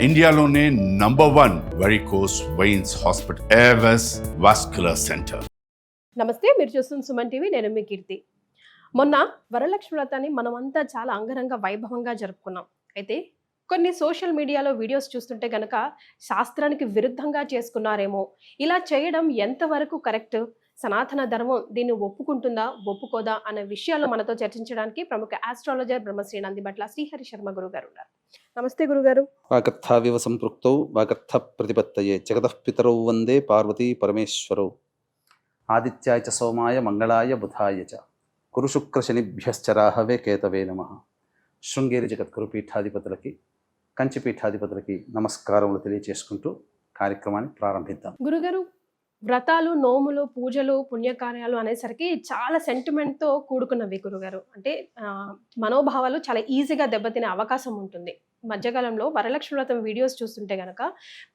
ఇండియాలోనే #1 varicose veins hospital Avis vascular centre. నమస్తే, మీరు చూస్తున్న సుమన్ టీవీ. నేను మీ కీర్తి. మొన్న వరలక్ష్మి వ్రతాన్ని మనమంతా చాలా అంగరంగ వైభవంగా జరుపుకున్నాం. అయితే కొన్ని సోషల్ మీడియాలో వీడియోస్ చూస్తుంటే కనుక శాస్త్రానికి విరుద్ధంగా చేసుకున్నారేమో, ఇలా చేయడం ఎంతవరకు కరెక్ట్, సనాతన ధర్మం దీన్ని ఒప్పుకుంటుందా ఒప్పుకోదా అనే విషయాలు మనతో చర్చించడానికి ప్రముఖ ఆస్ట్రాలజర్ బ్రహ్మశ్రీ నందిబట్ల శ్రీహరి శర్మ గురుగారు ఉన్నారు. నమస్తే గురుగారు. వాగర్థావివ సంపృక్తౌ వాగర్థ ప్రతిపత్తయే జగతః పితరౌ వందే పార్వతీ పరమేశ్వరౌ. ఆదిత్యాయ చ సోమాయ మంగళాయ బుధాయ చ గురు శుక్ర శనిభ్యశ్చ రాహవే కేతవే నమః. శృంగేరి జగద్గురు పీఠాధిపతులకి, కంచి పీఠాధిపతులకి నమస్కారములు తెలియజేసుకుంటూ కార్యక్రమాన్ని ప్రారంభిద్దాం. గురుగారు, వ్రతాలు, నోములు, పూజలు, పుణ్యకార్యాలు అనేసరికి చాలా సెంటిమెంట్తో కూడుకున్నవి గురుగారు. అంటే మనోభావాలు చాలా ఈజీగా దెబ్బతినే అవకాశం ఉంటుంది. మధ్యకాలంలో వరలక్ష్మి వ్రతం వీడియోస్ చూస్తుంటే కనుక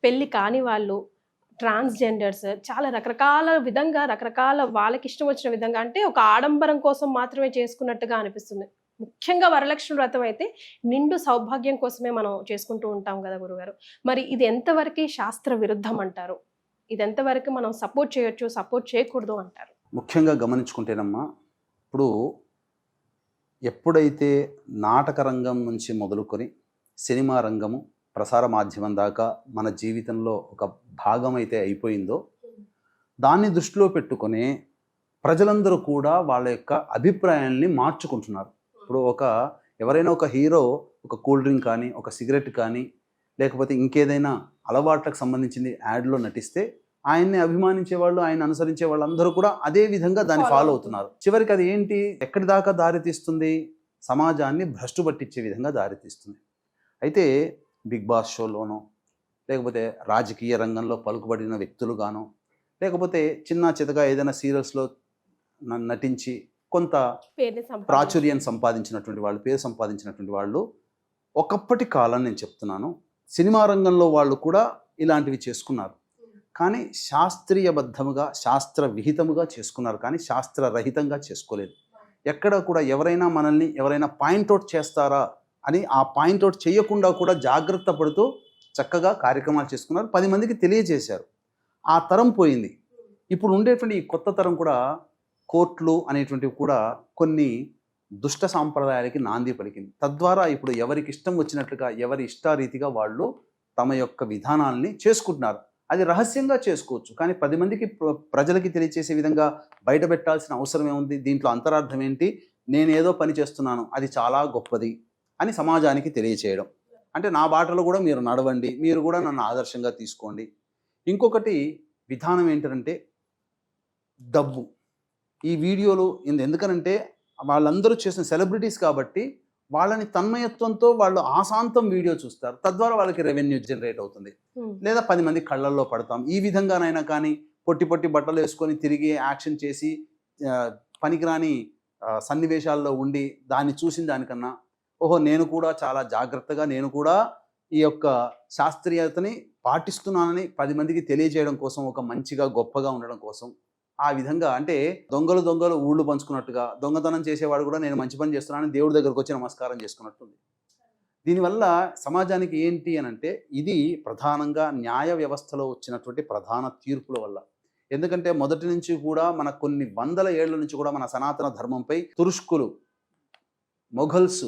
పెళ్ళి కాని వాళ్ళు, ట్రాన్స్జెండర్స్ చాలా రకరకాల విధంగా, రకరకాల వాళ్ళకి ఇష్టం వచ్చిన విధంగా, అంటే ఒక ఆడంబరం కోసం మాత్రమే చేసుకున్నట్టుగా అనిపిస్తుంది. ముఖ్యంగా వరలక్ష్మి వ్రతం అయితే నిండు సౌభాగ్యం కోసమే మనం చేసుకుంటూ ఉంటాం కదా గురుగారు. మరి ఇది ఎంతవరకు శాస్త్ర విరుద్ధం అంటారు? ఇది ఎంతవరకు మనం సపోర్ట్ చేయొచ్చు, సపోర్ట్ చేయకూడదు అంటారు? ముఖ్యంగా గమనించుకుంటేనమ్మా, ఇప్పుడు ఎప్పుడైతే నాటక రంగం నుంచి మొదలుకొని సినిమా రంగము, ప్రసార మాధ్యమం దాకా మన జీవితంలో ఒక భాగం అయితే అయిపోయిందో, దాన్ని దృష్టిలో పెట్టుకొని ప్రజలందరూ కూడా వాళ్ళ యొక్క అభిప్రాయాల్ని మార్చుకుంటున్నారు. ఇప్పుడు ఎవరైనా ఒక హీరో ఒక కూల్ డ్రింక్ కానీ, ఒక సిగరెట్ కానీ, లేకపోతే ఇంకేదైనా అలవాట్లకు సంబంధించింది యాడ్లో నటిస్తే ఆయన్ని అభిమానించే వాళ్ళు, ఆయన అనుసరించే వాళ్ళందరూ కూడా అదే విధంగా దాన్ని ఫాలో అవుతున్నారు. చివరికి అది ఏంటి, ఎక్కడి దాకా దారితీస్తుంది? సమాజాన్ని భ్రష్టు పట్టించే విధంగా దారితీస్తుంది. అయితే బిగ్ బాస్ షోలోనో, లేకపోతే రాజకీయ రంగంలో పలుకుబడిన వ్యక్తులుగానో, లేకపోతే చిన్న చితగా ఏదైనా సీరియల్స్లో నటించి కొంత ప్రాచుర్యం సంపాదించినటువంటి వాళ్ళు, పేరు సంపాదించినటువంటి వాళ్ళు, ఒకప్పటి కాలం నేను చెప్తున్నాను, సినిమా రంగంలో వాళ్ళు కూడా ఇలాంటివి చేసుకున్నారు. కానీ శాస్త్రీయబద్ధముగా, శాస్త్ర విహితముగా చేసుకున్నారు, కానీ శాస్త్రరహితంగా చేసుకోలేదు. ఎక్కడ కూడా ఎవరైనా పాయింట్అవుట్ చేస్తారా అని ఆ పాయింట్అవుట్ చేయకుండా కూడా జాగ్రత్త పడుతూ చక్కగా కార్యక్రమాలు చేసుకున్నారు, 10 మందికి తెలియజేశారు. ఆ తరం పోయింది. ఇప్పుడు ఉండేటువంటి ఈ కొత్త తరం కూడా కోర్టులు అనేటువంటివి కూడా కొన్ని దుష్ట సాంప్రదాయాలకి నాంది పలికింది. తద్వారా ఇప్పుడు ఎవరికి ఇష్టం వచ్చినట్లుగా, ఎవరి ఇష్టారీతిగా వాళ్ళు తమ యొక్క విధానాల్ని చేసుకుంటున్నారు. అది రహస్యంగా చేసుకోవచ్చు, కానీ 10 మందికి ప్రజలకి తెలియచేసే విధంగా బయట పెట్టాల్సిన అవసరం ఏముంది? దీంట్లో అంతరార్థం ఏంటి? నేనేదో పని చేస్తున్నాను, అది చాలా గొప్పది అని సమాజానికి తెలియచేయడం. అంటే నా బాటలో కూడా మీరు నడవండి, మీరు కూడా నన్ను ఆదర్శంగా తీసుకోండి. ఇంకొకటి విధానం ఏంటంటే డబ్బు. ఈ వీడియోలు ఎందుకనంటే వాళ్ళందరూ చేసిన సెలబ్రిటీస్ కాబట్టి వాళ్ళని తన్మయత్వంతో వాళ్ళు ఆశాంతం వీడియో చూస్తారు, తద్వారా వాళ్ళకి రెవెన్యూ జనరేట్ అవుతుంది. లేదా 10 మంది కళ్ళల్లో పడతాం. ఈ విధంగానైనా కానీ పొట్టి బట్టలు వేసుకొని తిరిగి యాక్షన్ చేసి పనికిరాని సన్నివేశాల్లో ఉండి దాన్ని చూసిన దానికన్నా, ఓహో నేను కూడా చాలా జాగ్రత్తగా, నేను కూడా ఈ యొక్క శాస్త్రీయతని పాటిస్తున్నానని 10 మందికి తెలియజేయడం కోసం, ఒక మంచిగా గొప్పగా ఉండడం కోసం, ఆ విధంగా, అంటే దొంగలు ఊళ్ళు పంచుకున్నట్టుగా దొంగతనం చేసేవాడు కూడా నేను మంచి పని చేస్తున్నానని దేవుడి దగ్గరకు వచ్చి నమస్కారం చేసుకున్నట్టుంది. దీనివల్ల సమాజానికి ఏంటి అని అంటే, ఇది ప్రధానంగా న్యాయ వ్యవస్థలో వచ్చినటువంటి ప్రధాన తీర్పుల వల్ల. ఎందుకంటే మొదటి నుంచి కూడా మన కొన్ని వందల ఏళ్ల నుంచి కూడా మన సనాతన ధర్మంపై తురుష్కులు, మొఘల్స్,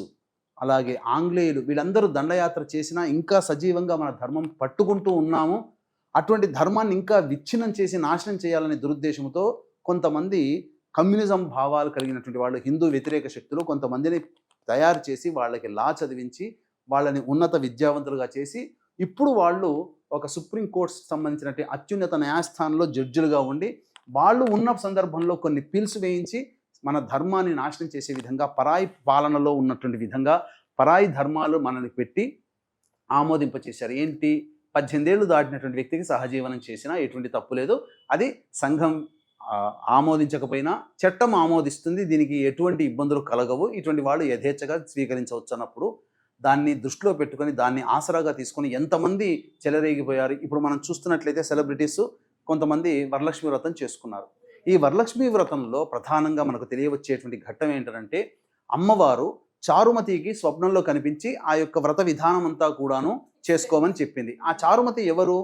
అలాగే ఆంగ్లేయులు వీళ్ళందరూ దండయాత్ర చేసినా ఇంకా సజీవంగా మన ధర్మం పట్టుకుంటూ ఉన్నాము. అటువంటి ధర్మాన్ని ఇంకా విచ్ఛిన్నం చేసి నాశనం చేయాలనే దురుద్దేశంతో కొంతమంది కమ్యూనిజం భావాలు కలిగినటువంటి వాళ్ళు, హిందూ వ్యతిరేక శక్తులు కొంతమందిని తయారు చేసి వాళ్ళకి లా చదివించి వాళ్ళని ఉన్నత విద్యావంతులుగా చేసి, ఇప్పుడు వాళ్ళు ఒక సుప్రీంకోర్టు సంబంధించినటువంటి అత్యున్నత న్యాయస్థానంలో జడ్జిలుగా ఉండి, వాళ్ళు ఉన్న సందర్భంలో కొన్ని పిల్స్ వేయించి మన ధర్మాన్ని నాశనం చేసే విధంగా, పరాయి పాలనలో ఉన్నటువంటి విధంగా పరాయి ధర్మాలు మనల్ని పెట్టి ఆమోదింపచేశారు. ఏంటి, 18 ఏళ్ళు దాటినటువంటి వ్యక్తికి సహజీవనం చేసినా ఎటువంటి తప్పు లేదు, అది సంఘం ఆమోదించకపోయినా చట్టం ఆమోదిస్తుంది, దీనికి ఎటువంటి ఇబ్బందులు కలగవు, ఇటువంటి వాళ్ళు యథేచ్ఛగా స్వీకరించవచ్చు అన్నప్పుడు దాన్ని దృష్టిలో పెట్టుకొని, దాన్ని ఆసరాగా తీసుకొని ఎంతమంది చెలరేగిపోయారు. ఇప్పుడు మనం చూస్తున్నట్లయితే సెలబ్రిటీస్ కొంతమంది వరలక్ష్మి వ్రతం చేసుకున్నారు. ఈ వరలక్ష్మి వ్రతంలో ప్రధానంగా మనకు తెలియవచ్చేటువంటి ఘట్టం ఏంటంటే, అమ్మవారు చారుమతికి స్వప్నంలో కనిపించి ఆ యొక్క వ్రత విధానం అంతా కూడాను చేసుకోమని చెప్పింది. ఆ చారుమతి ఎవరు?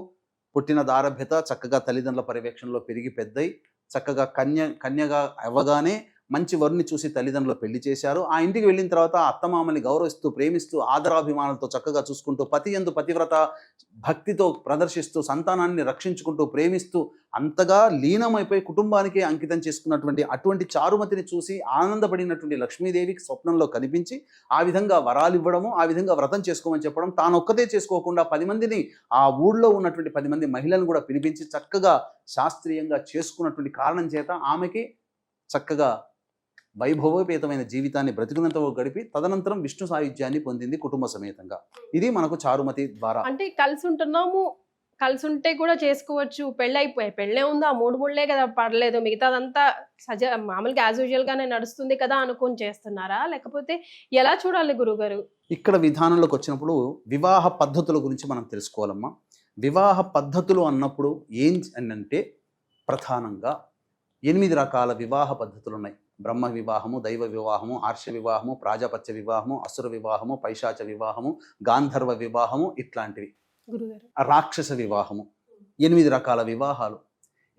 పుట్టిన దారభ్యత, చక్కగా తల్లిదండ్రుల పర్యవేక్షణలో పెరిగి పెద్దయి చక్కగా కన్యగా అవ్వగానే మంచి వరుని చూసి తల్లిదండ్రులు పెళ్లి చేశారు. ఆ ఇంటికి వెళ్ళిన తర్వాత అత్తమామని గౌరవిస్తూ, ప్రేమిస్తూ, ఆదరాభిమానాలతో చక్కగా చూసుకుంటూ, పతి యందు పతివ్రత భక్తితో ప్రదర్శిస్తూ, సంతానాన్ని రక్షించుకుంటూ, ప్రేమిస్తూ, అంతగా లీనమైపోయి కుటుంబానికే అంకితం చేసుకున్నటువంటి అటువంటి చారుమతిని చూసి ఆనందపడినటువంటి లక్ష్మీదేవికి స్వప్నంలో కనిపించి ఆ విధంగా వరాలు ఇవ్వడము, ఆ విధంగా వ్రతం చేసుకోమని చెప్పడం, తాను ఒక్కతే చేసుకోకుండా 10 మందిని, ఆ ఊళ్ళో ఉన్నటువంటి 10 మంది మహిళలను కూడా పిలిపించి చక్కగా శాస్త్రీయంగా చేసుకున్నటువంటి కారణం చేత ఆమెకి చక్కగా వైభవోపేతమైన జీవితాన్ని బ్రతికినంత గడిపి తదనంతరం విష్ణు సాయుధ్యాన్ని పొందింది కుటుంబ సమేతంగా. ఇది మనకు చారుమతి ద్వారా. అంటే కలిసి ఉంటున్నాము, కలిసి ఉంటే కూడా చేసుకోవచ్చు, పెళ్ళే ఉంది, ఆ 3 ముళ్ళే కదా పడలేదు, మిగతాదంతా మామూలుగా యాజ్ యూజువల్ గానే నడుస్తుంది కదా అనుకుని చేస్తున్నారా, లేకపోతే ఎలా చూడాలి గురుగారు? ఇక్కడ విధానంలోకి వచ్చినప్పుడు వివాహ పద్ధతుల గురించి మనం తెలుసుకోవాలమ్మా. వివాహ పద్ధతులు అన్నప్పుడు ఏం అంటే ప్రధానంగా 8 రకాల వివాహ పద్ధతులు ఉన్నాయి. బ్రహ్మ వివాహము, దైవ వివాహము, ఆర్ష వివాహము, ప్రాజాపత్య వివాహము, అసుర వివాహము, పైశాచ వివాహము, గాంధర్వ వివాహము, ఇట్లాంటివి. రాక్షస వివాహము, 8 రకాల వివాహాలు.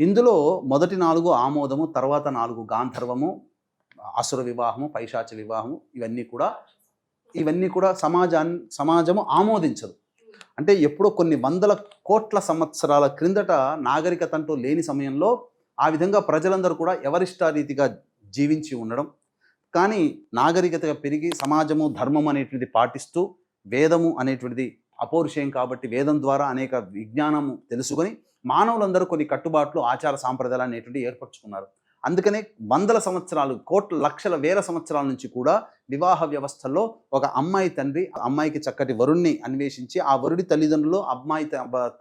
ఇందులో మొదటి 4 ఆమోదము, తర్వాత 4 గాంధర్వము, అసుర వివాహము, పైశాచ వివాహము, ఇవన్నీ కూడా సమాజము ఆమోదించదు. అంటే ఎప్పుడో కొన్ని వందల కోట్ల సంవత్సరాల క్రిందట నాగరికత అంటూ లేని సమయంలో ఆ విధంగా ప్రజలందరూ కూడా ఎవరిష్టారీతిగా జీవించి ఉండడం. కానీ నాగరికతగా పెరిగి సమాజము ధర్మం అనేటువంటిది పాటిస్తూ, వేదము అనేటువంటిది అపౌరుషేయం కాబట్టి వేదం ద్వారా అనేక విజ్ఞానము తెలుసుకొని మానవులందరూ కొన్ని కట్టుబాట్లు, ఆచార సాంప్రదాయాలు అనేటువంటివి ఏర్పరచుకున్నారు. అందుకనే వందల సంవత్సరాలు, కోట్ల, లక్షల, వేల సంవత్సరాల నుంచి కూడా వివాహ వ్యవస్థల్లో ఒక అమ్మాయి తండ్రి అమ్మాయికి చక్కటి వరుణ్ణి అన్వేషించి ఆ వరుడి తల్లిదండ్రులు అమ్మాయి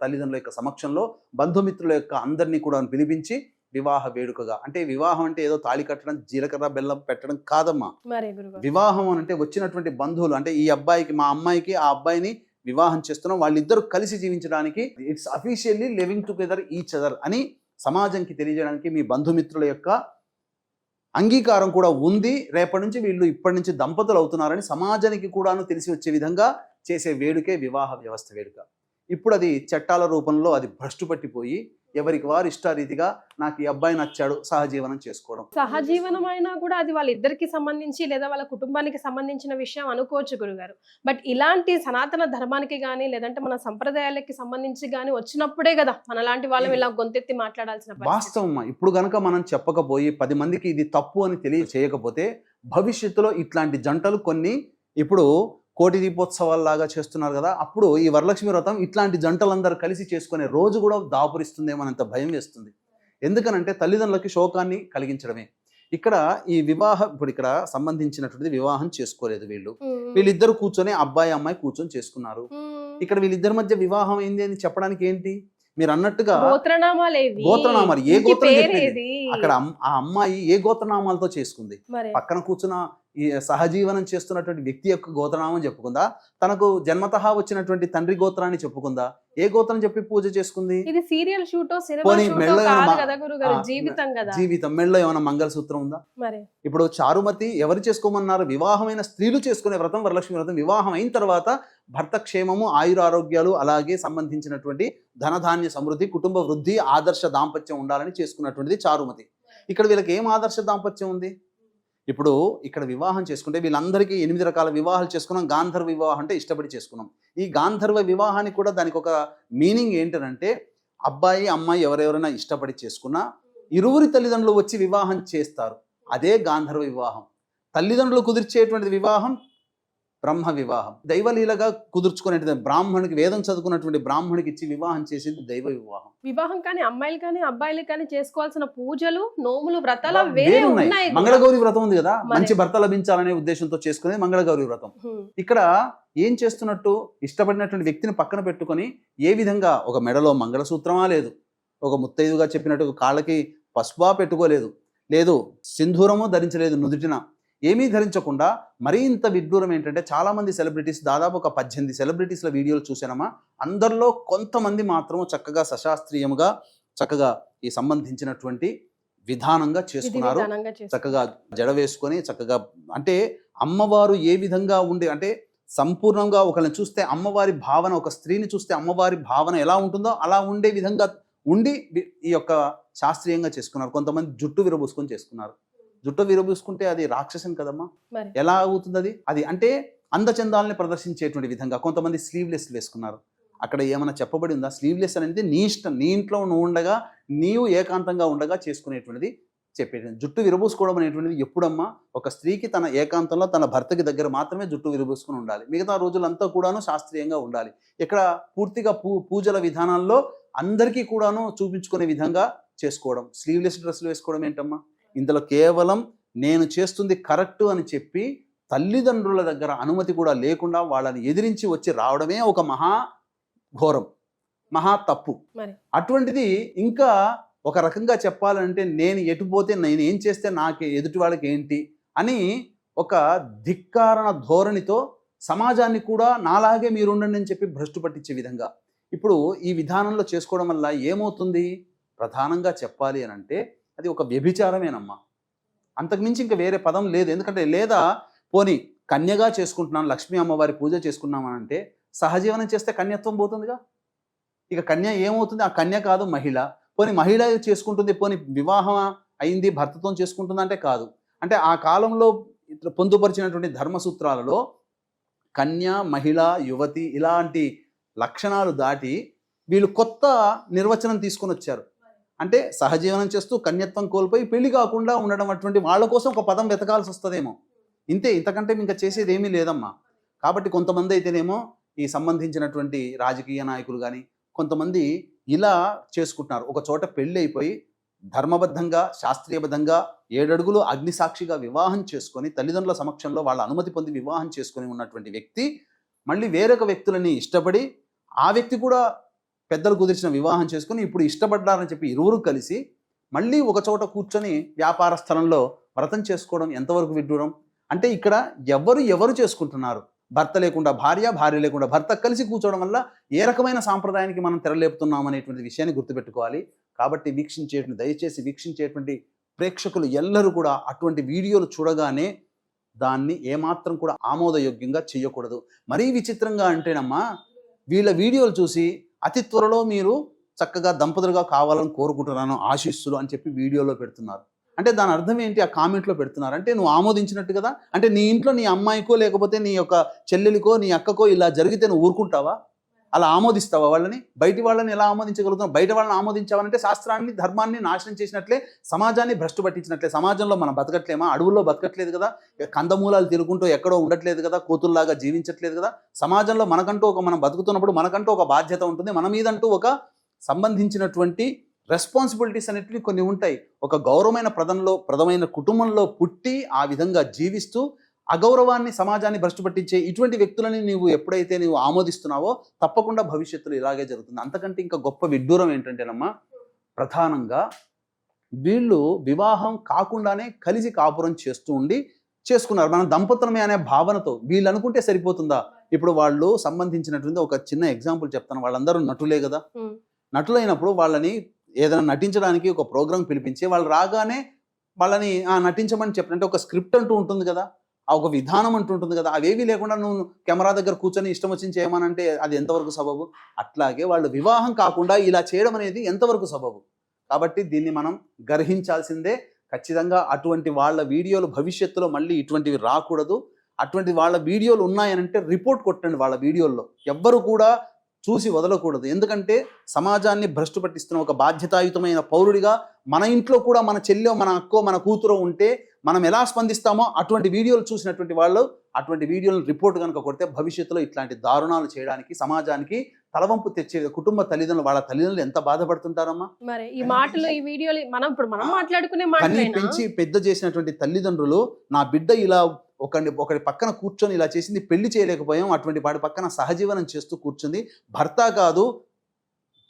తల్లిదండ్రుల యొక్క సమక్షంలో బంధుమిత్రుల యొక్క అందరినీ కూడా పిలిపించి వివాహ వేడుకగా, అంటే వివాహం అంటే ఏదో తాళి కట్టడం, జీలకర్ర బెల్లం పెట్టడం కాదమ్మా. వివాహం అంటే వచ్చినటువంటి బంధువులు, అంటే ఈ అబ్బాయికి, మా అమ్మాయికి ఆ అబ్బాయిని వివాహం చేస్తున్నాం, వాళ్ళిద్దరూ కలిసి జీవించడానికి, it's officially living together each other అని సమాజంకి తెలియజేయడానికి మీ బంధుమిత్రుల యొక్క అంగీకారం కూడా ఉంది. రేపటి నుంచి వీళ్ళు ఇప్పటి నుంచి దంపతులు అవుతున్నారని సమాజానికి కూడాను తెలిసి వచ్చే విధంగా చేసే వేడుకే వివాహ వ్యవస్థ వేడుక. ఇప్పుడు అది చట్టాల రూపంలో అది భ్రష్టు పట్టిపోయి ఎవరికి వారు ఇష్టారీతిగా నాకు ఈ అబ్బాయి నచ్చాడు సహజీవనం చేసుకోవడం. సహజీవనం అయినా కూడా అది వాళ్ళిద్దరికి సంబంధించి లేదా వాళ్ళ కుటుంబానికి సంబంధించిన విషయం అనుకోవచ్చు గురుగారు. బట్ ఇలాంటి సనాతన ధర్మానికి కానీ లేదంటే మన సంప్రదాయాలకి సంబంధించి కానీ వచ్చినప్పుడే కదా మనలాంటి వాళ్ళం ఇలా గొంతెత్తి మాట్లాడాల్సిన వాస్తవం. ఇప్పుడు గనక మనం చెప్పకపోయి 10 మందికి ఇది తప్పు అని తెలియచేయకపోతే భవిష్యత్తులో ఇట్లాంటి జంటలు కొన్ని ఇప్పుడు కోటి దీపోత్సవాల్లాగా చేస్తున్నారు కదా, అప్పుడు ఈ వరలక్ష్మి వ్రతం ఇట్లాంటి జంటలందరూ కలిసి చేసుకునే రోజు కూడా దాపురిస్తుందేమోనంత భయం వేస్తుంది. ఎందుకనంటే తల్లిదండ్రులకి శోకాన్ని కలిగించడమే. ఇక్కడ ఈ ఇప్పుడు ఇక్కడ సంబంధించినటువంటిది వివాహం చేసుకోలేదు వీళ్ళిద్దరు కూర్చొని, అబ్బాయి అమ్మాయి కూర్చొని చేసుకున్నారు. ఇక్కడ వీళ్ళిద్దరి మధ్య వివాహం ఏంది అని చెప్పడానికి ఏంటి? మీరు అన్నట్టుగా గోత్రనామాలు, ఏ గోత్రం చెప్పేది అక్కడ ఆ అమ్మాయి ఏ గోత్రనామాలతో చేసుకుంది? పక్కన కూర్చున్న ఈ సహజీవనం చేస్తున్నటువంటి వ్యక్తి యొక్క గోత్రనామం చెప్పుకుందా? తనకు జన్మతః వచ్చినటువంటి తండ్రి గోత్రాన్ని చెప్పుకుందా? ఏ గోత్రం చెప్పి పూజ చేసుకుంది? ఇది సీరియల్ షూటో జీవితం మెళ్ళో ఏమైనా మంగళసూత్రం ఉందా? ఇప్పుడు చారుమతి ఎవరు చేసుకోమన్నారు? వివాహమైన స్త్రీలు చేసుకునే వ్రతం వరలక్ష్మి వ్రతం. వివాహం అయిన తర్వాత భర్త క్షేమము, ఆయురారోగ్యాలు, అలాగే సంబంధించినటువంటి ధనధాన్య సమృద్ధి, కుటుంబ వృద్ధి, ఆదర్శ దాంపత్యం ఉండాలని చేసుకున్నటువంటిది చారుమతి. ఇక్కడ వీళ్ళకి ఏం ఆదర్శ దాంపత్యం ఉంది? ఇప్పుడు ఇక్కడ వివాహం చేసుకుంటే వీళ్ళందరికీ 8 రకాల వివాహాలు చేసుకున్నాం. గాంధర్వ వివాహం అంటే ఇష్టపడి చేసుకున్నాం. ఈ గాంధర్వ వివాహానికి కూడా దానికి ఒక మీనింగ్ ఏంటంటే అబ్బాయి అమ్మాయి ఎవరెవరైనా ఇష్టపడి చేసుకున్నా ఇరువురి తల్లిదండ్రులు వచ్చి వివాహం చేస్తారు. అదే గాంధర్వ వివాహం. తల్లిదండ్రులు కుదిర్చేటువంటి వివాహం బ్రహ్మ వివాహం. దైవలీలగా కుదుర్చుకునేది బ్రాహ్మణుడికి, వేదం చదువుకున్నటువంటి బ్రాహ్మణుడికి ఇచ్చి వివాహం చేసేది దైవ వివాహం. వివాహం కానీ అమ్మాయిలు కానీ అబ్బాయిలు కానీ చేసుకోవాల్సిన పూజలు, నోములు, వ్రతాలు వేరే ఉన్నాయి. మంగళగౌరి వ్రతం ఉంది కదా, మంచి భర్త లభించాలనే ఉద్దేశంతో చేసుకునేది మంగళగౌరి వ్రతం. ఇక్కడ ఏం చేస్తున్నట్టు, ఇష్టపడినటువంటి వ్యక్తిని పక్కన పెట్టుకొని ఏ విధంగా ఒక మెడలో మంగళసూత్రమా లేదు, ఒక ముత్తైదుగా చెప్పినట్టు కాళ్ళకి పసుపా పెట్టుకోలేదు, లేదు సింధూరము ధరించలేదు, నుదుటిన ఏమీ ధరించకుండా మరీ ఇంత విడ్డూరం ఏంటంటే చాలామంది సెలబ్రిటీస్, దాదాపు ఒక 18 సెలబ్రిటీస్ల వీడియోలు చూసానమ్మా. అందరిలో కొంతమంది మాత్రం చక్కగా సశాస్త్రీయముగా చక్కగా ఈ సంబంధించినటువంటి విధానంగా చేసుకున్నారు. విధానంగా చేస్తారు. చక్కగా జడ వేసుకొని చక్కగా, అంటే అమ్మవారు ఏ విధంగా ఉండే, అంటే సంపూర్ణంగా ఒకరిని చూస్తే అమ్మవారి భావన, ఒక స్త్రీని చూస్తే అమ్మవారి భావన ఎలా ఉంటుందో అలా ఉండే విధంగా ఉండి ఈ యొక్క శాస్త్రీయంగా చేసుకున్నారు. కొంతమంది జుట్టు విరబూసుకొని చేసుకున్నారు. జుట్టు విరబూసుకుంటే అది రాక్షసం కదమ్మా, మరి ఎలా అవుతుంది అది? అది అంటే అందచందాలని ప్రదర్శించేటువంటి విధంగా. కొంతమంది స్లీవ్లెస్ వేసుకున్నారు. అక్కడ ఏమైనా చెప్పబడి ఉందా? స్లీవ్లెస్ అనేది నీ ఇష్టం, నీ ఇంట్లో నువ్వు ఉండగా, నీవు ఏకాంతంగా ఉండగా చేసుకునేటువంటిది చెప్పేది. జుట్టు విరబూసుకోవడం అనేటువంటిది ఎప్పుడమ్మా, ఒక స్త్రీకి తన ఏకాంతంలో తన భర్తకి దగ్గర మాత్రమే జుట్టు విరబూసుకుని ఉండాలి. మిగతా రోజులంతా కూడాను శాస్త్రీయంగా ఉండాలి. ఇక్కడ పూర్తిగా పూజల విధానాల్లో అందరికీ కూడాను చూపించుకునే విధంగా చేసుకోవడం. స్లీవ్లెస్ డ్రెస్సులు వేసుకోవడం ఏంటమ్మా? ఇందులో కేవలం నేను చేస్తుంది కరెక్టు అని చెప్పి తల్లిదండ్రుల దగ్గర అనుమతి కూడా లేకుండా వాళ్ళని ఎదిరించి వచ్చి రావడమే ఒక మహా ఘోరం, మహా తప్పు. అటువంటిది ఇంకా ఒక రకంగా చెప్పాలంటే, నేను ఎటుపోతే, నేను ఏం చేస్తే నాకు ఎదుటి వాళ్ళకి ఏంటి అని ఒక ధిక్కారణ ధోరణితో సమాజాన్ని కూడా నాలాగే మీరుండండి అని చెప్పి భ్రష్టు పట్టించే విధంగా ఇప్పుడు ఈ విధానంలో చేసుకోవడం వల్ల ఏమవుతుంది? ప్రధానంగా చెప్పాలి అని అంటే అది ఒక వ్యభిచారమేనమ్మా, అంతకుమించి ఇంకా వేరే పదం లేదు. ఎందుకంటే లేదా పోనీ కన్యగా చేసుకుంటున్నాను, లక్ష్మీ అమ్మవారి పూజ చేసుకున్నామని అంటే సహజీవనం చేస్తే కన్యత్వం పోతుందిగా. ఇక కన్య ఏమవుతుంది? ఆ కన్య కాదు, మహిళ. పోనీ మహిళ చేసుకుంటుంది, పోనీ వివాహం అయింది భర్తతో చేసుకుంటుంది అంటే కాదు. అంటే ఆ కాలంలో పొందుపరిచినటువంటి ధర్మసూత్రాలలో కన్య, మహిళ, యువతి ఇలాంటి లక్షణాలు దాటి వీళ్ళు కొత్త నిర్వచనం తీసుకొని వచ్చారు. అంటే సహజీవనం చేస్తూ కన్యత్వం కోల్పోయి పెళ్లి కాకుండా ఉండడం, అటువంటి వాళ్ళ కోసం ఒక పదం వెతకాల్సి వస్తుందేమో. ఇంతే, ఇంతకంటే ఇంకా చేసేది ఏమీ లేదమ్మా. కాబట్టి కొంతమంది అయితేనేమో ఈ సంబంధించినటువంటి రాజకీయ నాయకులు కానీ కొంతమంది ఇలా చేసుకుంటున్నారు. ఒక చోట పెళ్ళి అయిపోయి ధర్మబద్ధంగా, శాస్త్రీయబద్ధంగా 7 అడుగులు అగ్నిసాక్షిగా వివాహం చేసుకొని తల్లిదండ్రుల సమక్షంలో వాళ్ళ అనుమతి పొంది వివాహం చేసుకొని ఉన్నటువంటి వ్యక్తి మళ్ళీ వేరొక వ్యక్తులని ఇష్టపడి, ఆ వ్యక్తి కూడా పెద్దలు కుదిర్చిన వివాహం చేసుకొని ఇప్పుడు ఇష్టపడ్డారని చెప్పి ఇరువురు కలిసి మళ్ళీ ఒక చోట కూర్చొని వ్యాపార స్థలంలో వ్రతం చేసుకోవడం ఎంతవరకు విడ్డూరం? అంటే ఇక్కడ ఎవరు చేసుకుంటున్నారు? భర్త లేకుండా భార్య, భార్య లేకుండా భర్త కలిసి కూర్చోవడం వల్ల ఏ రకమైన సాంప్రదాయానికి మనం తెరలేపుతున్నాం అనేటువంటి విషయాన్ని గుర్తుపెట్టుకోవాలి. కాబట్టి దయచేసి వీక్షించేటువంటి ప్రేక్షకులు ఎల్లరూ కూడా అటువంటి వీడియోలు చూడగానే దాన్ని ఏమాత్రం కూడా ఆమోదయోగ్యంగా చేయకూడదు. మరీ విచిత్రంగా అంటేనమ్మా, వీళ్ళ వీడియోలు చూసి అతి త్వరలో మీరు చక్కగా దంపతులుగా కావాలని కోరుకుంటున్నాను, ఆశీస్సులు అని చెప్పి వీడియోలో పెడుతున్నారు. అంటే దాని అర్థం ఏంటి? ఆ కామెంట్లో పెడుతున్నారు అంటే నువ్వు ఆమోదించినట్టు కదా. అంటే నీ ఇంట్లో నీ అమ్మాయికో లేకపోతే నీ యొక్క చెల్లెలికో నీ అక్కకో ఇలా జరిగితే నువ్వు ఊరుకుంటావా? అలా ఆమోదిస్తావా వాళ్ళని? బయటి వాళ్ళని ఎలా ఆమోదించగలుగుతావు? బయట వాళ్ళని ఆమోదించావంటే శాస్త్రాన్ని, ధర్మాన్ని నాశనం చేసినట్లే, సమాజాన్ని భ్రష్టు పట్టించినట్లే. సమాజంలో మనం బతకట్లేమా? అడవుల్లో బతకట్లేదు కదా, కందమూలాలు తిరుగుంటూ ఎక్కడో ఉండట్లేదు కదా, కోతుల్లాగా జీవించట్లేదు కదా. సమాజంలో మనకంటూ మనం బతుకుతున్నప్పుడు మనకంటూ ఒక బాధ్యత ఉంటుంది, మన మీదంటూ ఒక సంబంధించినటువంటి రెస్పాన్సిబిలిటీస్ అనేటివి కొన్ని ఉంటాయి. ఒక ప్రదమైన కుటుంబంలో పుట్టి ఆ విధంగా జీవిస్తూ అగౌరవాన్ని, సమాజాన్ని భ్రష్టు పట్టించే ఇటువంటి వ్యక్తులని ఎప్పుడైతే నీవు ఆమోదిస్తున్నావో తప్పకుండా భవిష్యత్తులో ఇలాగే జరుగుతుంది. అంతకంటే ఇంకా గొప్ప విడ్డూరం ఏంటంటేనమ్మా, ప్రధానంగా వీళ్ళు వివాహం కాకుండానే కలిసి కాపురం చేసుకున్నారు. మనం దంపతులమే అనే భావనతో వీళ్ళు అనుకుంటే సరిపోతుందా? ఇప్పుడు వాళ్ళు సంబంధించినటువంటి ఒక చిన్న ఎగ్జాంపుల్ చెప్తాను. వాళ్ళందరూ నటులే కదా. నటులైనప్పుడు వాళ్ళని ఏదైనా నటించడానికి ఒక ప్రోగ్రాం పిలిపించి వాళ్ళు రాగానే వాళ్ళని నటించమని చెప్పినట్టే ఒక స్క్రిప్ట్ అంటూ ఉంటుంది కదా, ఆ ఒక విధానం అంటూ ఉంటుంది కదా. అవేవి లేకుండా నువ్వు కెమెరా దగ్గర కూర్చొని ఇష్టం వచ్చింది చేయమనంటే అది ఎంతవరకు సబబు? అట్లాగే వాళ్ళు వివాహం కాకుండా ఇలా చేయడం అనేది ఎంతవరకు సబబు? కాబట్టి దీన్ని మనం గ్రహించాల్సిందే. ఖచ్చితంగా అటువంటి వాళ్ళ వీడియోలు భవిష్యత్తులో మళ్ళీ ఇటువంటివి రాకూడదు. అటువంటి వాళ్ళ వీడియోలు ఉన్నాయనంటే రిపోర్ట్ కొట్టండి. వాళ్ళ వీడియోల్లో ఎవ్వరు కూడా చూసి వదలకూడదు. ఎందుకంటే సమాజాన్ని భ్రష్టు పట్టిస్తున్న ఒక బాధ్యతాయుతమైన పౌరుడిగా మన ఇంట్లో కూడా మన చెల్లో, మన అక్కో, మన కూతురో ఉంటే మనం ఎలా స్పందిస్తామో అటువంటి వీడియోలు చూసినటువంటి వాళ్ళు అటువంటి వీడియోలను రిపోర్ట్ కనుక కొడితే భవిష్యత్తులో ఇట్లాంటి దారుణాలు చేయడానికి, సమాజానికి తలవంపు తెచ్చే కుటుంబ తల్లిదండ్రులు, వాళ్ళ తల్లిదండ్రులు ఎంత బాధపడుతుంటారమ్మా. మరి ఈ మాటలు, ఈ వీడియోలు మనం మాట్లాడుకునే కని పెంచి పెద్ద చేసినటువంటి తల్లిదండ్రులు నా బిడ్డ ఇలా ఒకటి పక్కన కూర్చొని ఇలా చేసింది, పెళ్లి చేయలేకపోయాం, అటువంటి వాడి పక్కన సహజీవనం చేస్తూ కూర్చుంది, భర్త కాదు,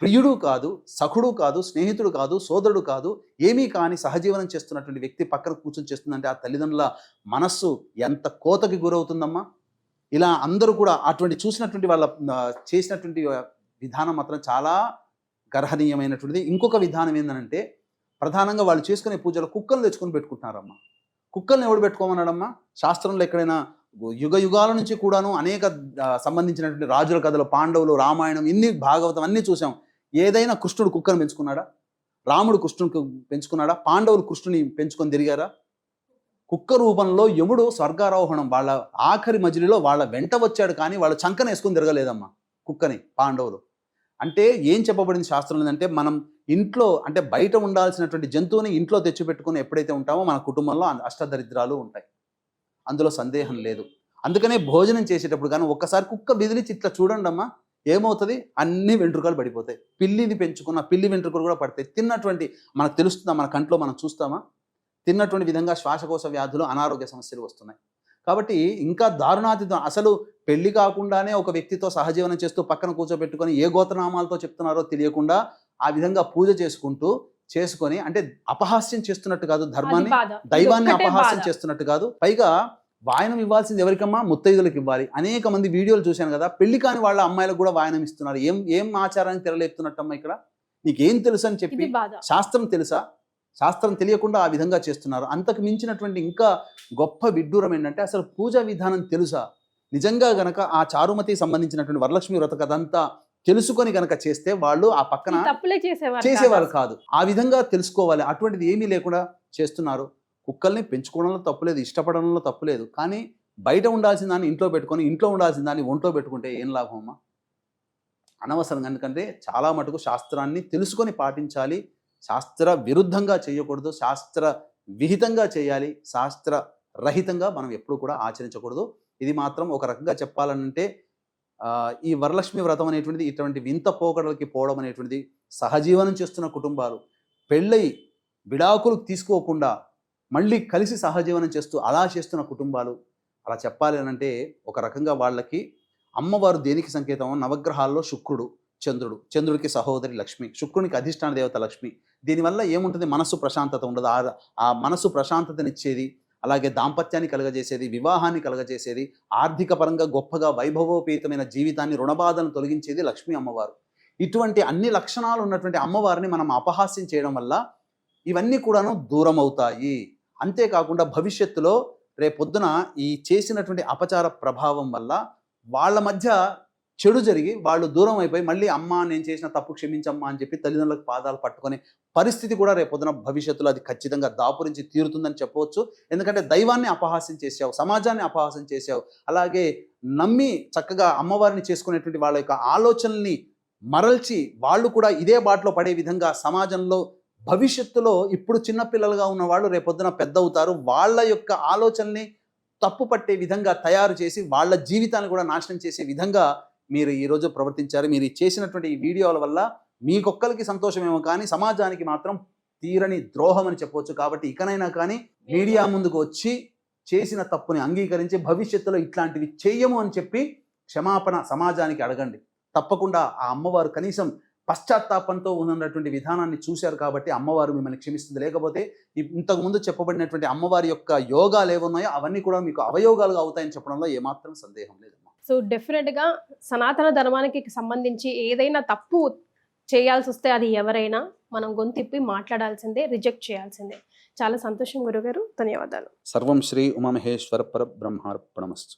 ప్రియుడు కాదు, సఖుడు కాదు, స్నేహితుడు కాదు, సోదరుడు కాదు, ఏమీ కాని సహజీవనం చేస్తున్నటువంటి వ్యక్తి పక్కన కూర్చొని చేస్తుందంటే ఆ తల్లిదండ్రుల మనస్సు ఎంత కోతకి గురవుతుందమ్మా. ఇలా అందరూ కూడా అటువంటి చూసినటువంటి వాళ్ళ చేసినటువంటి విధానం మాత్రం చాలా గర్హనీయమైనటువంటిది. ఇంకొక విధానం ఏంటంటే ప్రధానంగా వాళ్ళు చేసుకునే పూజలు కుక్కలు తెచ్చుకొని పెట్టుకుంటున్నారమ్మా. కుక్కల్ని ఎవడు పెట్టుకోమన్నాడమ్మా? శాస్త్రంలో ఎక్కడైనా యుగ యుగాల నుంచి కూడాను అనేక సంబంధించినటువంటి రాజుల కథలు, పాండవులు, రామాయణం, ఇన్ని భాగవతం అన్నీ చూసాం. ఏదైనా కృష్ణుడు కుక్కను పెంచుకున్నాడా? రాముడు కృష్ణుడికి పెంచుకున్నాడా? పాండవులు కృష్ణుని పెంచుకొని తిరిగారా? కుక్క రూపంలో యముడు స్వర్గారోహణం వాళ్ళ ఆఖరి మజిలీలో వాళ్ళ వెంట వచ్చాడు, కానీ వాళ్ళ చంకన వేసుకొని తిరగలేదమ్మా కుక్కని పాండవులు. అంటే ఏం చెప్పబడింది శాస్త్రంలో అంటే, మనం ఇంట్లో అంటే బయట ఉండాల్సినటువంటి జంతువుని ఇంట్లో తెచ్చిపెట్టుకుని ఎప్పుడైతే ఉంటామో మన కుటుంబంలో అష్టదరిద్రాలు ఉంటాయి, అందులో సందేహం లేదు. అందుకనే భోజనం చేసేటప్పుడు కానీ ఒక్కసారి కుక్క బిదిలిచి ఇట్లా చూడండి అమ్మా, ఏమవుతుంది? అన్ని వెంట్రుకలు పడిపోతాయి. పిల్లిని పెంచుకున్న పిల్లి వెంట్రుకలు కూడా పడతాయి. తిన్నటువంటి మనకు తెలుస్తుందా? మన కంట్లో మనం చూస్తామా? తిన్నటువంటి విధంగా శ్వాసకోశ వ్యాధులు, అనారోగ్య సమస్యలు వస్తున్నాయి. కాబట్టి ఇంకా దారుణాతీతం. అసలు పెళ్లి కాకుండానే ఒక వ్యక్తితో సహజీవనం చేస్తూ పక్కన కూర్చోబెట్టుకొని ఏ గోత్రనామాలతో చెప్తున్నారో తెలియకుండా ఆ విధంగా పూజ చేసుకొని అంటే అపహాస్యం చేస్తున్నట్టు కాదు, ధర్మాన్ని దైవాన్ని అపహాస్యం చేస్తున్నట్టు కాదు. పైగా వాయనం ఇవ్వాల్సింది ఎవరికమ్మా? ముత్తైదులకు ఇవ్వాలి. అనేక మంది వీడియోలు చూశాను కదా, పెళ్లి కాని వాళ్ళ అమ్మాయిలకు కూడా వాయనం ఇస్తున్నారు. ఏం ఆచారాన్ని తెరలేపుతున్నట్టమ్మా ఇక్కడ? నీకేం తెలుసు అని చెప్పి, శాస్త్రం తెలుసా? శాస్త్రం తెలియకుండా ఆ విధంగా చేస్తున్నారు. అంతకు మించినటువంటి ఇంకా గొప్ప విడ్డూరం ఏంటంటే, అసలు పూజా విధానం తెలుసా? నిజంగా గనక ఆ చారుమతి సంబంధించినటువంటి వరలక్ష్మి వ్రత కథంతా తెలుసుకొని గనక చేస్తే వాళ్ళు ఆ పక్కన చేసేవారు కాదు. ఆ విధంగా తెలుసుకోవాలి. అటువంటిది ఏమీ లేకుండా చేస్తున్నారు. కుక్కల్ని పెంచుకోవడంలో తప్పులేదు, ఇష్టపడడంలో తప్పులేదు, కానీ బయట ఉండాల్సిన దాన్ని ఇంట్లో పెట్టుకొని, ఇంట్లో ఉండాల్సిన దాన్ని ఒంట్లో పెట్టుకుంటే ఏం లాభం అమ్మా? అనవసరం. ఎందుకంటే చాలా మటుకు శాస్త్రాన్ని తెలుసుకొని పాటించాలి. శాస్త్ర విరుద్ధంగా చేయకూడదు, శాస్త్ర విహితంగా చేయాలి. శాస్త్ర రహితంగా మనం ఎప్పుడూ కూడా ఆచరించకూడదు. ఇది మాత్రం ఒక రకంగా చెప్పాలంటే ఈ వరలక్ష్మి వ్రతం అనేటువంటిది ఇటువంటి వింత పోకడలకి పోవడం అనేటువంటిది, సహజీవనం చేస్తున్న కుటుంబాలు పెళ్ళై విడాకులు తీసుకోకుండా మళ్ళీ కలిసి సహజీవనం చేస్తూ అలా చేస్తున్న కుటుంబాలు, అలా చెప్పాలి అని అంటే ఒక రకంగా వాళ్ళకి అమ్మవారు దేనికి సంకేతం? నవగ్రహాల్లో శుక్రుడు, చంద్రుడు, చంద్రుడికి సహోదరి లక్ష్మి, శుక్రునికి అధిష్టాన దేవత లక్ష్మి. దీనివల్ల ఏముంటుంది? మనస్సు ప్రశాంతత ఉండదు. ఆ మనస్సు ప్రశాంతతనిచ్చేది, అలాగే దాంపత్యాన్ని కలగజేసేది, వివాహాన్ని కలగజేసేది, ఆర్థిక పరంగా గొప్పగా వైభవోపేతమైన జీవితాన్ని, రుణబాధలను తొలగించేది లక్ష్మీ అమ్మవారు. ఇటువంటి అన్ని లక్షణాలు ఉన్నటువంటి అమ్మవారిని మనం అపహాస్యం చేయడం వల్ల ఇవన్నీ కూడాను దూరం అవుతాయి. అంతేకాకుండా భవిష్యత్తులో రేపొద్దున ఈ చేసినటువంటి అపచార ప్రభావం వల్ల వాళ్ళ మధ్య చెడు జరిగి వాళ్ళు దూరం అయిపోయి మళ్ళీ అమ్మ నేను చేసిన తప్పు క్షమించమ్మా అని చెప్పి తల్లిదండ్రులకు పాదాలు పట్టుకునే పరిస్థితి కూడా రేపొద్దున భవిష్యత్తులో అది ఖచ్చితంగా దాపురించి తీరుతుందని చెప్పవచ్చు. ఎందుకంటే దైవాన్ని అపహాస్యం చేసావు, సమాజాన్ని అపహాస్యం చేసావు, అలాగే నమ్మి చక్కగా అమ్మవారిని చేసుకునేటువంటి వాళ్ళ యొక్క ఆలోచనల్ని మరల్చి వాళ్ళు కూడా ఇదే బాటలో పడే విధంగా సమాజంలో భవిష్యత్తులో ఇప్పుడు చిన్నపిల్లలుగా ఉన్న వాళ్ళు రేపొద్దున పెద్ద అవుతారు, వాళ్ళ యొక్క ఆలోచనల్ని తప్పు పట్టే విధంగా తయారు చేసి వాళ్ళ జీవితాన్ని కూడా నాశనం చేసే విధంగా మీరు ఈరోజు ప్రవర్తించారు. మీరు చేసినటువంటి ఈ వీడియోల వల్ల మీకొక్కరికి సంతోషమేమో కానీ సమాజానికి మాత్రం తీరని ద్రోహం అని చెప్పవచ్చు. కాబట్టి ఇకనైనా కానీ మీడియా ముందుకు వచ్చి చేసిన తప్పుని అంగీకరించి భవిష్యత్తులో ఇట్లాంటివి చెయ్యము అని చెప్పి క్షమాపణ సమాజానికి అడగండి. తప్పకుండా ఆ అమ్మవారు కనీసం పశ్చాత్తాపంతో ఉన్నటువంటి విధానాన్ని చూశారు కాబట్టి అమ్మవారు మిమ్మల్ని క్షమిస్తుంది. లేకపోతే ఇంతకుముందు చెప్పబడినటువంటి అమ్మవారి యొక్క యోగాలు ఏమున్నాయో అవన్నీ కూడా మీకు అవయోగాలుగా అవుతాయని చెప్పడంలో ఏమాత్రం సందేహం లేదమ్మా. సో డెఫినెట్గా సనాతన ధర్మానికి సంబంధించి ఏదైనా తప్పు చేయాల్సి వస్తే అది ఎవరైనా మనం గొంతిప్పి మాట్లాడాల్సిందే, రిజెక్ట్ చేయాల్సిందే. చాలా సంతోషం గురుగారు, ధన్యవాదాలు. సర్వం శ్రీ ఉమామహేశ్వర పరబ్రహ్మార్పణమస్తు.